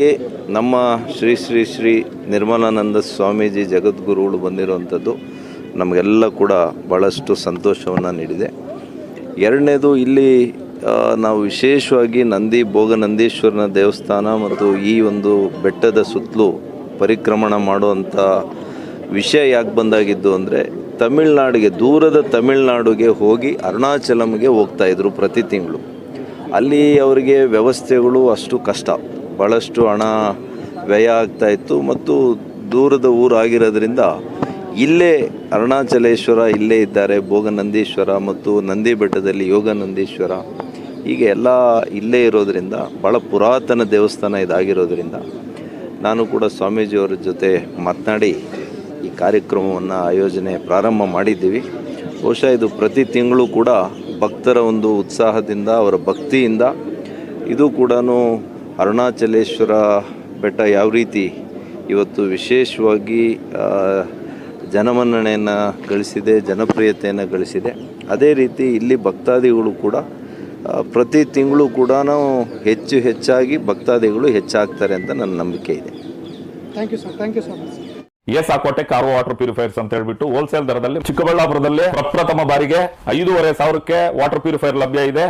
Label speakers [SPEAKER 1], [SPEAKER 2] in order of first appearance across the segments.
[SPEAKER 1] ಗೆ ನಮ್ಮ ಶ್ರೀ ಶ್ರೀ ಶ್ರೀ ನಿರ್ಮಲಾನಂದ ಸ್ವಾಮೀಜಿ ಜಗದ್ಗುರುಗಳು ಬಂದಿರುವಂಥದ್ದು ನಮಗೆಲ್ಲ ಕೂಡ ಭಾಳಷ್ಟು ಸಂತೋಷವನ್ನು ನೀಡಿದೆ. ಎರಡನೇದು ಇಲ್ಲಿ ನಾವು ವಿಶೇಷವಾಗಿ ಭೋಗನಂದೀಶ್ವರನ ದೇವಸ್ಥಾನ ಮತ್ತು ಈ ಒಂದು ಬೆಟ್ಟದ ಸುತ್ತಲೂ ಪರಿಕ್ರಮಣ ಮಾಡುವಂಥ ವಿಷಯ ಯಾಕೆ ಬಂದಾಗಿದ್ದು ಅಂದರೆ ದೂರದ ತಮಿಳ್ನಾಡಿಗೆ ಹೋಗಿ ಅರುಣಾಚಲಂಗೆ ಹೋಗ್ತಾಯಿದ್ರು ಪ್ರತಿ ತಿಂಗಳು. ಅಲ್ಲಿ ಅವರಿಗೆ ವ್ಯವಸ್ಥೆಗಳು ಅಷ್ಟು ಕಷ್ಟ, ಭಾಳಷ್ಟು ಹಣ ವ್ಯಯ ಆಗ್ತಾಯಿತ್ತು ಮತ್ತು ದೂರದ ಊರಾಗಿರೋದ್ರಿಂದ ಇಲ್ಲೇ ಅರುಣಾಚಲೇಶ್ವರ ಇಲ್ಲೇ ಇದ್ದಾರೆ, ಭೋಗನಂದೀಶ್ವರ ಮತ್ತು ನಂದಿ ಬೆಟ್ಟದಲ್ಲಿ ಯೋಗನಂದೀಶ್ವರ, ಹೀಗೆ ಎಲ್ಲ ಇಲ್ಲೇ ಇರೋದರಿಂದ ಭಾಳ ಪುರಾತನ ದೇವಸ್ಥಾನ ಇದಾಗಿರೋದ್ರಿಂದ ನಾನು ಕೂಡ ಸ್ವಾಮೀಜಿಯವರ ಜೊತೆ ಮಾತನಾಡಿ ಈ ಕಾರ್ಯಕ್ರಮವನ್ನು ಆಯೋಜನೆ ಪ್ರಾರಂಭ ಮಾಡಿದ್ದೀವಿ. ಬಹುಶಃ ಇದು ಪ್ರತಿ ತಿಂಗಳು ಕೂಡ ಭಕ್ತರ ಒಂದು ಉತ್ಸಾಹದಿಂದ ಅವರ ಭಕ್ತಿಯಿಂದ ಇದು ಕೂಡ ಅರುಣಾಚಲೇಶ್ವರ ಬೆಟ್ಟ ಯಾವ ರೀತಿ ಇವತ್ತು ವಿಶೇಷವಾಗಿ ಜನಮನ್ನಣೆಯನ್ನು ಗಳಿಸಿದೆ, ಜನಪ್ರಿಯತೆಯನ್ನು ಗಳಿಸಿದೆ, ಅದೇ ರೀತಿ ಇಲ್ಲಿ ಭಕ್ತಾದಿಗಳು ಕೂಡ ಪ್ರತಿ ತಿಂಗಳು ಕೂಡ ಹೆಚ್ಚಾಗಿ ಭಕ್ತಾದಿಗಳು ಹೆಚ್ಚಾಗ್ತಾರೆ ಅಂತ ನನ್ನ ನಂಬಿಕೆ ಇದೆ.
[SPEAKER 2] Thank you so much.
[SPEAKER 3] ಸಾಕೋಟೆ ಕಾರ್ ವಾಟರ್ ಪ್ಯೂರಿಫೈರ್ಸ್ ಅಂತ ಹೇಳ್ಬಿಟ್ಟು ಹೋಲ್ಸೇಲ್ ದರದಲ್ಲಿ ಚಿಕ್ಕಬಳ್ಳಾಪುರದಲ್ಲಿ ಪ್ರಪ್ರಥಮ ಬಾರಿಗೆ 5,500ಕ್ಕೆ ವಾಟರ್ ಪ್ಯೂರಿಫೈರ್ ಲಭ್ಯ ಇದೆ.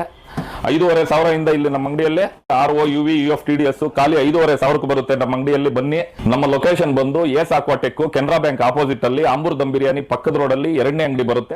[SPEAKER 3] 5,500 ಇಲ್ಲಿ ನಮ್ಮ ಅಂಗಡಿಯಲ್ಲಿ RO UV UF TDS ಖಾಲಿ 5,500ಕ್ಕೆ ಬರುತ್ತೆ. ನಮ್ಮ ಅಂಗಡಿಯಲ್ಲಿ ಬನ್ನಿ. ನಮ್ಮ ಲೊಕೇಶನ್ ಬಂದು ಸಾಕೋಟೆಕ್ ಕೆನರಾ ಬ್ಯಾಂಕ್ ಆಪೋಸಿಟ್ ಅಲ್ಲಿ ಆಂಬೂರ್ ದಮ್ ಬಿರಿಯಾನಿ ಪಕ್ಕದ ರೋಡ್ ಅಲ್ಲಿ 2ನೇ ಅಂಗಡಿ ಬರುತ್ತೆ.